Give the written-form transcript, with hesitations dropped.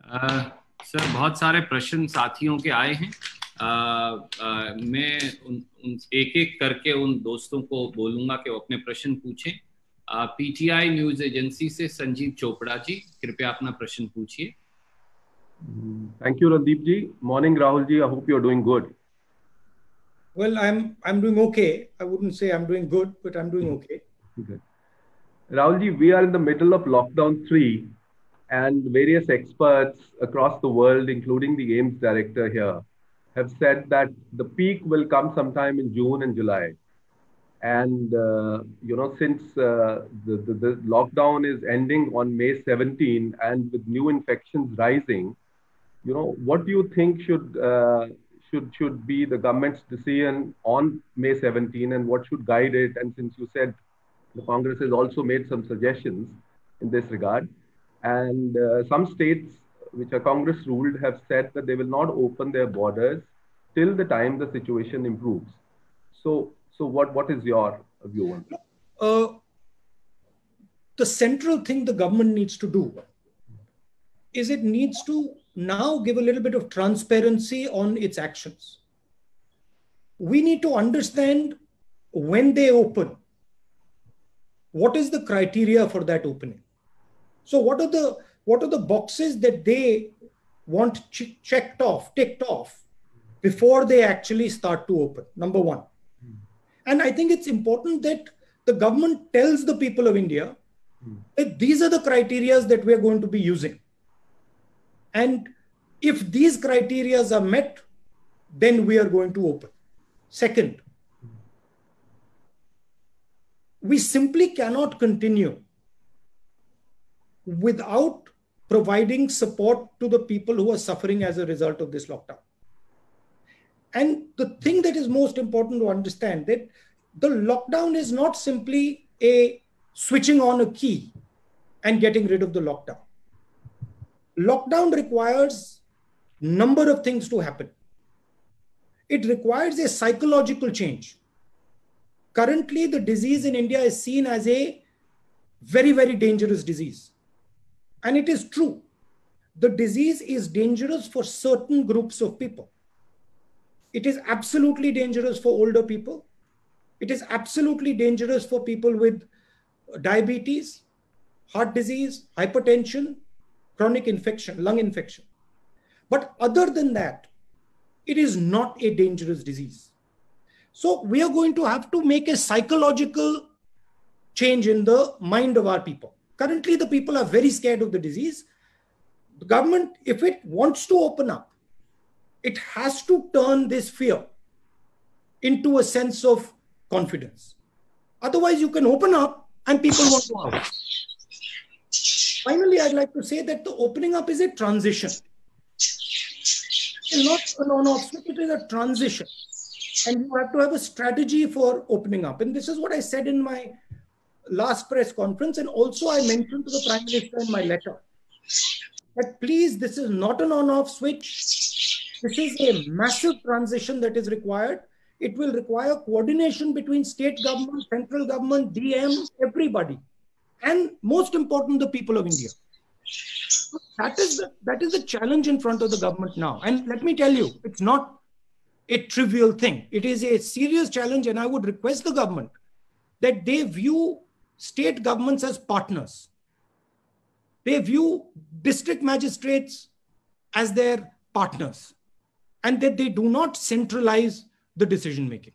Sir बहुत सारे प्रश्न साथियों के आए हैं। मैं एक एक करके उन दोस्तों को बोलूंगा कि वो अपने प्रश्न पूछें। पीटीआई न्यूज एजेंसी से संजीव चोपड़ा जी, कृपया अपना प्रश्न पूछिए। Thank you, Randeep ji. Morning, Rahul ji. I hope you're doing good. Well, I'm doing okay. I wouldn't say I'm doing good, but I'm doing okay. Good. Rahul ji, we are in the middle of lockdown 3, and various experts across the world, including the AIMS director here, have said that the peak will come sometime in June and July. And since the lockdown is ending on May 17, and with new infections rising, what do you think should be the government's decision on May 17, and what should guide it? And since you said the Congress has also made some suggestions in this regard, and some states which are Congress ruled have said that they will not open their borders till the time the situation improves. So what is your view on that? The central thing the government needs to do is it needs to now give a little bit of transparency on its actions. We need to understand when they open, what is the criteria for that opening? So what are the boxes that they want ticked off before they actually start to open? Number one. And I think it's important that the government tells the people of India that these are the criteria that we're going to be using. And if these criteria are met, then we are going to open. Second, we simply cannot continue without providing support to the people who are suffering as a result of this lockdown. And the thing that is most important to understand that the lockdown is not simply a switching on a key and getting rid of the lockdown. Lockdown requires a number of things to happen. It requires a psychological change. Currently, the disease in India is seen as a very, very dangerous disease. And it is true. The disease is dangerous for certain groups of people. It is absolutely dangerous for older people. It is absolutely dangerous for people with diabetes, heart disease, hypertension, chronic infection, lung infection. But other than that, it is not a dangerous disease. So we are going to have to make a psychological change in the mind of our people. Currently, the people are very scared of the disease. The government, if it wants to open up, it has to turn this fear into a sense of confidence. Otherwise, you can open up and people won't go out. Finally, I'd like to say that the opening up is a transition. It's not an on-off switch, it is a transition. And you have to have a strategy for opening up. And this is what I said in my last press conference. And also I mentioned to the Prime Minister in my letter that please, this is not an on-off switch. This is a massive transition that is required. It will require coordination between state government, central government, DM, everybody. And most important, the people of India. So that is the challenge in front of the government now. And let me tell you, it's not a trivial thing. It is a serious challenge. And I would request the government that they view state governments as partners. They view district magistrates as their partners, and that they do not centralize the decision making.